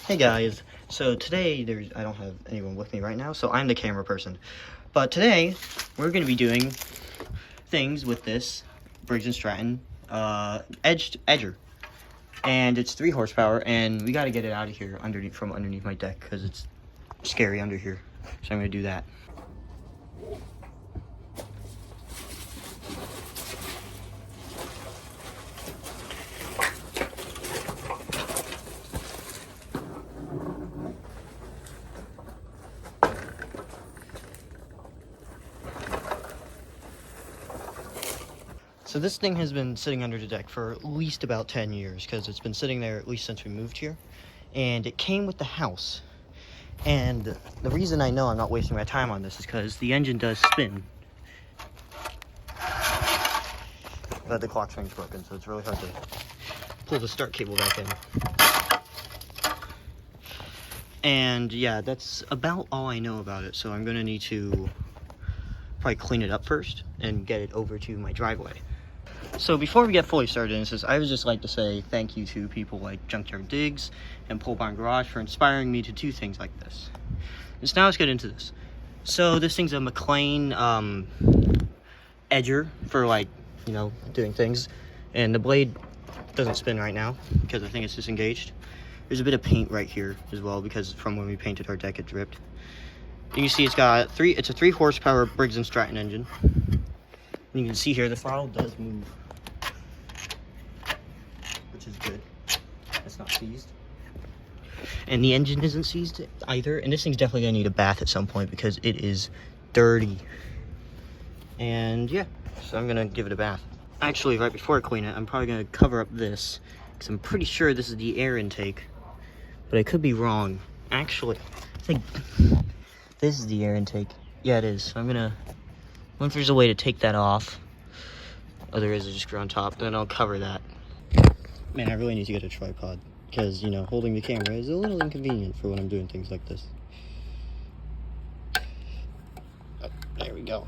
Hey guys, so today I don't have anyone with me right now, so I'm the camera person. But today, we're going to be doing things with this Briggs & Stratton edger. And it's 3 horsepower, and we got to get it out of here from underneath my deck, because it's scary under here. So I'm going to do that. So this thing has been sitting under the deck for at least about 10 years, because it's been sitting there at least since we moved here. And it came with the house. And the reason I know I'm not wasting my time on this is because the engine does spin. But the clock string's broken, so it's really hard to pull the start cable back in. And yeah, that's about all I know about it, so I'm gonna need to probably clean it up first and get it over to my driveway. So before we get fully started in this, I would just like to say thank you to people like Junkyard Digs and Pole Barn Garage for inspiring me to do things like this. So now let's get into this. So this thing's a McLean edger for, like, you know, doing things. And the blade doesn't spin right now because I think it's disengaged. There's a bit of paint right here as well because from when we painted our deck it dripped. You can see it's got it's a 3 horsepower Briggs & Stratton engine. And you can see here the throttle does move, which is good. It's not seized. And the engine isn't seized either. And this thing's definitely gonna need a bath at some point because it is dirty. And yeah, so I'm gonna give it a bath. Actually, right before I clean it, I'm probably gonna cover up this because I'm pretty sure this is the air intake, but I could be wrong. Actually, I think this is the air intake. Yeah, it is. So I'm gonna, once there's a way to take that off, oh, there is, just screw on top, then I'll cover that. Man, I really need to get a tripod because, you know, holding the camera is a little inconvenient for when I'm doing things like this. Oh, there we go.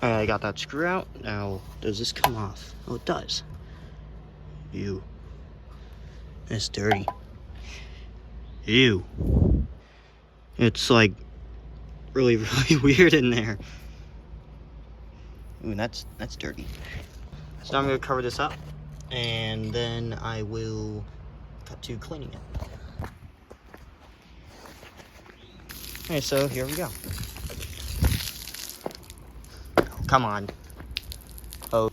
Alright, I got that screw out. Now, does this come off? Oh, it does. Ew. It's dirty. Ew. It's like really, really weird in there. Ooh, that's dirty. So now I'm gonna cover this up and then I will cut to cleaning it. Okay, so here we go. Oh, come on. Oh.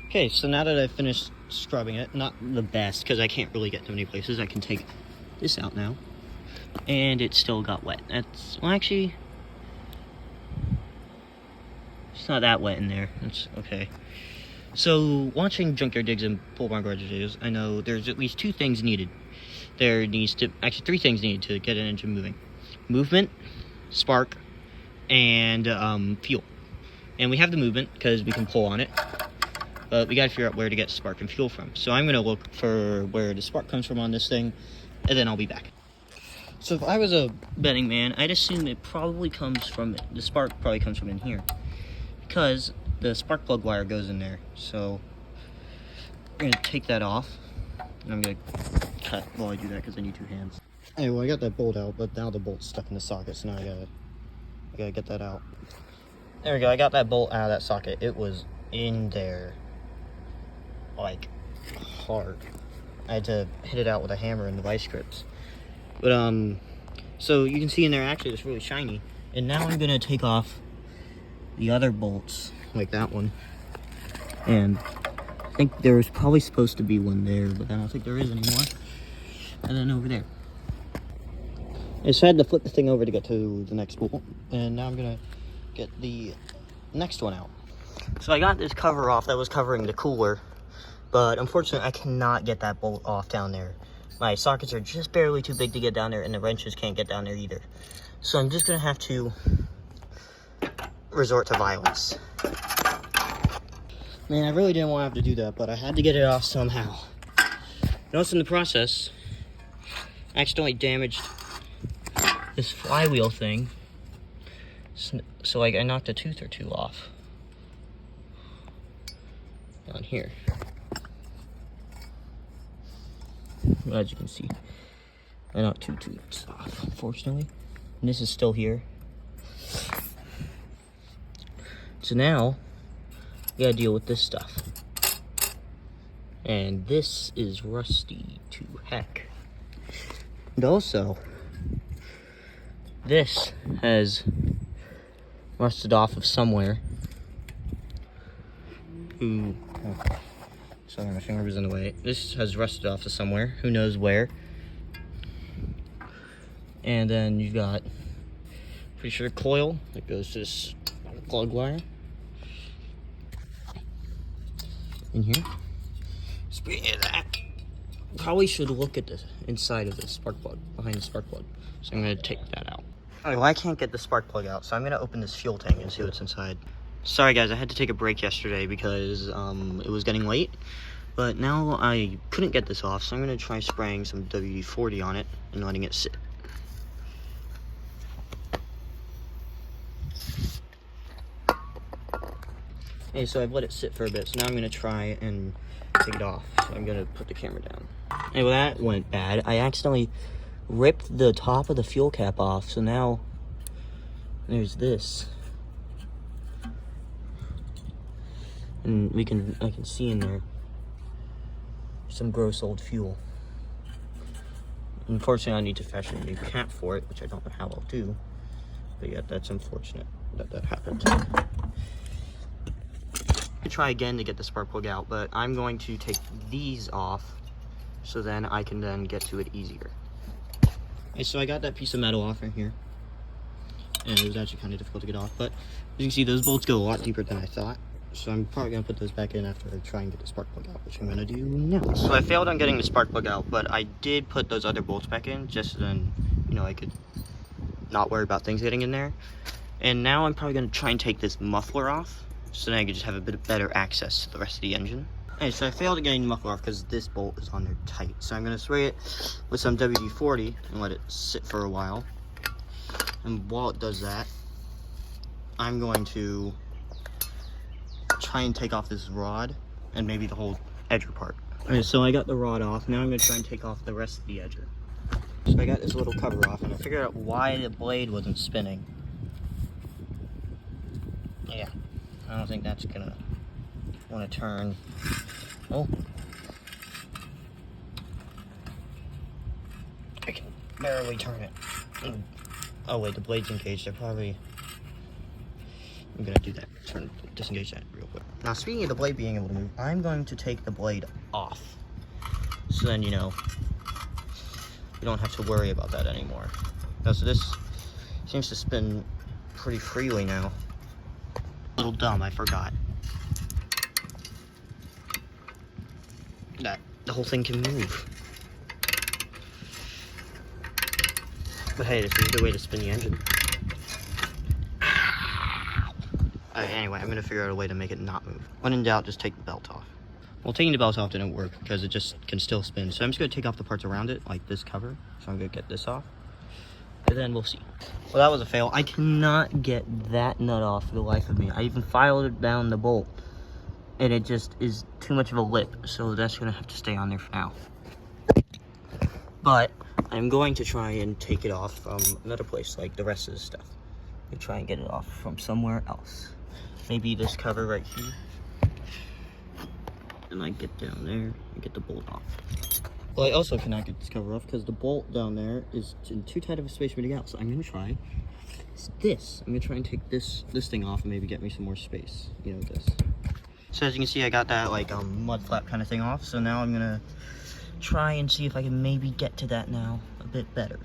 Okay, so now that I've finished scrubbing it, not the best, because I can't really get to many places, I can take this out now. And it still got wet. That's, well, actually, it's not that wet in there. That's okay. So, watching Junkyard Digs and Pole Barn Garage videos, I know there's at least 2 things needed. Actually 3 things needed to get an engine moving. Movement, spark, and fuel. And we have the movement, because we can pull on it. But we gotta figure out where to get spark and fuel from. So I'm gonna look for where the spark comes from on this thing, and then I'll be back. So if I was a betting man, I'd assume it probably comes from, the spark probably comes from in here, because the spark plug wire goes in there. So I'm gonna take that off, and I'm gonna cut while I do that because I need 2 hands. Anyway, well, I got that bolt out, but now the bolt's stuck in the socket, so now I gotta get that out. There we go, I got that bolt out of that socket. It was in there, like, hard. I had to hit it out with a hammer and the vice grips. But so you can see in there actually it's really shiny. And now I'm gonna take off the other bolts, like that one, and think there was probably supposed to be one there, but I don't think there is anymore. And then over there. I just had to flip the thing over to get to the next bolt, and now I'm gonna get the next one out. So I got this cover off that was covering the cooler, but unfortunately I cannot get that bolt off down there. My sockets are just barely too big to get down there, and the wrenches can't get down there either. So I'm just gonna have to resort to violence. Man, I really didn't want to have to do that, but I had to get it off somehow. Notice in the process, I accidentally damaged this flywheel thing. So like I knocked a tooth or two off down here. As you can see, I knocked 2 tooths off, unfortunately. And this is still here. So now, you gotta deal with this stuff. And this is rusty to heck. And also, this has rusted off of somewhere. Sorry, my finger was in the way. This has rusted off of somewhere. Who knows where. And then you've got, pretty sure, coil that goes to this plug wire. In here. Speaking of that, probably should look at the inside of the spark plug, behind the spark plug. So I'm gonna take that out. Alright, well I can't get the spark plug out, so I'm gonna open this fuel tank and see what's inside. Sorry guys, I had to take a break yesterday because it was getting late. But now I couldn't get this off, so I'm gonna try spraying some WD-40 on it and letting it sit. Okay, so I've let it sit for a bit, so now I'm gonna try and take it off. So I'm gonna put the camera down. And well, that went bad. I accidentally ripped the top of the fuel cap off, so now there's this. And I can see in there some gross old fuel. Unfortunately, I need to fashion a new cap for it, which I don't know how I'll do. But yeah, that's unfortunate that happened. I try again to get the spark plug out, but I'm going to take these off so then I can then get to it easier. Okay, so I got that piece of metal off right here, and it was actually kind of difficult to get off, but as you can see, those bolts go a lot deeper than I thought. So I'm probably gonna put those back in after I try and get the spark plug out, which I'm gonna do now. So I failed on getting the spark plug out, but I did put those other bolts back in just so then, you know, I could not worry about things getting in there. And now I'm probably gonna try and take this muffler off, so then I could just have a bit better access to the rest of the engine. Okay, so I failed at getting the muffler off because this bolt is on there tight. So I'm gonna spray it with some WD-40 and let it sit for a while. And while it does that, I'm going to try and take off this rod and maybe the whole edger part. Okay, so I got the rod off. Now I'm gonna try and take off the rest of the edger. So I got this little cover off and I figured out why the blade wasn't spinning. Yeah, I don't think that's gonna want to turn. Oh, I can barely turn it. Oh wait, the blade's engaged. I'm gonna do that. Disengage that real quick. Now, speaking of the blade being able to move, I'm going to take the blade off. So then, you know, you don't have to worry about that anymore. Now, so this seems to spin pretty freely now. A little dumb, I forgot that the whole thing can move. But hey, this is a good way to spin the engine. Anyway, I'm gonna figure out a way to make it not move. When in doubt, just take the belt off. Well, taking the belt off didn't work because it just can still spin. So I'm just gonna take off the parts around it, like this cover. So I'm gonna get this off, and then we'll see. Well, that was a fail. I cannot get that nut off for the life of me. I even filed it down the bolt, and it just is too much of a lip. So that's gonna have to stay on there for now. But I'm going to try and take it off from another place, like the rest of the stuff. I'm gonna try and get it off from somewhere else. Maybe this cover right here. And I get down there and get the bolt off. Well, I also cannot get this cover off because the bolt down there is in too tight of a space for me to get out. So I'm gonna try this. I'm gonna try and take this thing off and maybe get me some more space. You know, this. So as you can see, I got that like mud flap kind of thing off. So now I'm gonna try and see if I can maybe get to that now a bit better.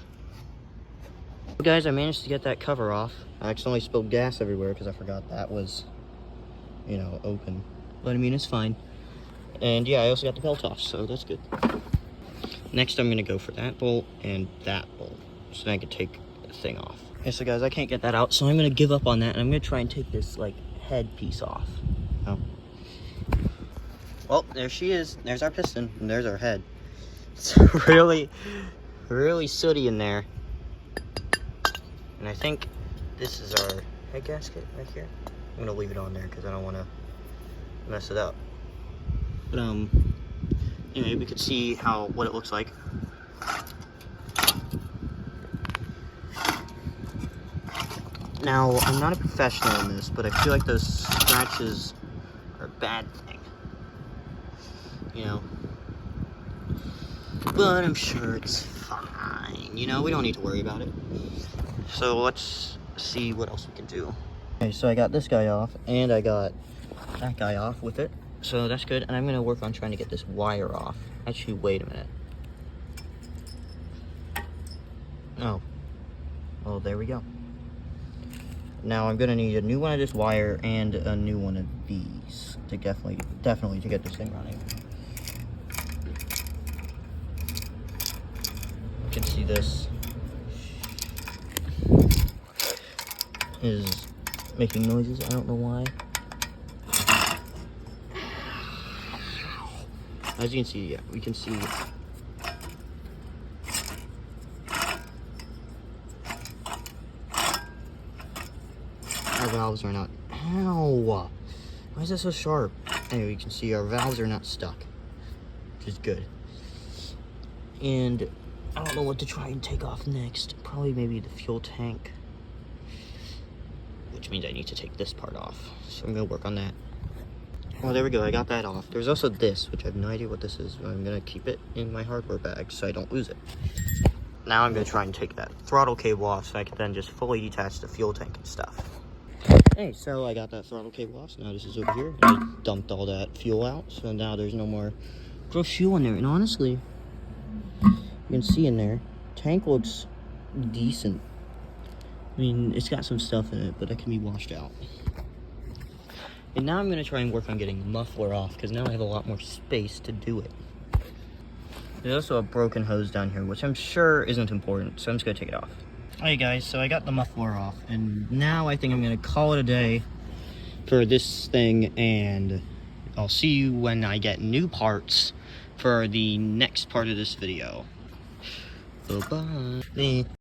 Guys, I managed to get that cover off. I accidentally spilled gas everywhere because I forgot that was, you know, open. But I mean, it's fine. And yeah, I also got the belt off, so that's good. Next, I'm gonna go for that bolt and that bolt, so then I can take the thing off. Okay, so guys, I can't get that out, so I'm gonna give up on that, and I'm gonna try and take this like head piece off. Oh. Well, there she is. There's our piston, and there's our head. It's really, really sooty in there. And I think this is our head gasket right here. I'm gonna leave it on there because I don't want to mess it up. But anyway, we could see what it looks like. Now, I'm not a professional in this, but I feel like those scratches are a bad thing. You know? But I'm sure it's fine. You know, we don't need to worry about it. So let's see what else we can do. Okay, so I got this guy off, and I got that guy off with it. So that's good, and I'm gonna work on trying to get this wire off. Actually, wait a minute. Oh, there we go. Now I'm gonna need a new one of this wire and a new one of these to definitely to get this thing running. You can see this is making noises. I don't know why. As you can see, yeah, we can see our valves are not. Ow! Why is that so sharp? Anyway, you can see our valves are not stuck, which is good. And I don't know what to try and take off next. Probably maybe the fuel tank, which means I need to take this part off. So I'm gonna work on that. Well, there we go. I got that off. There's also this, which I have no idea what this is. But I'm gonna keep it in my hardware bag so I don't lose it. Now I'm gonna try and take that throttle cable off so I can then just fully detach the fuel tank and stuff. Hey, so I got that throttle cable off. So now this is over here. I dumped all that fuel out, so now there's no more gross fuel in there. And honestly, you can see in there, tank looks decent. I mean, it's got some stuff in it, but it can be washed out. And now I'm going to try and work on getting the muffler off, because now I have a lot more space to do it. There's also a broken hose down here, which I'm sure isn't important, so I'm just going to take it off. Alright guys, so I got the muffler off, and now I think I'm going to call it a day for this thing, and I'll see you when I get new parts for the next part of this video. Bye-bye.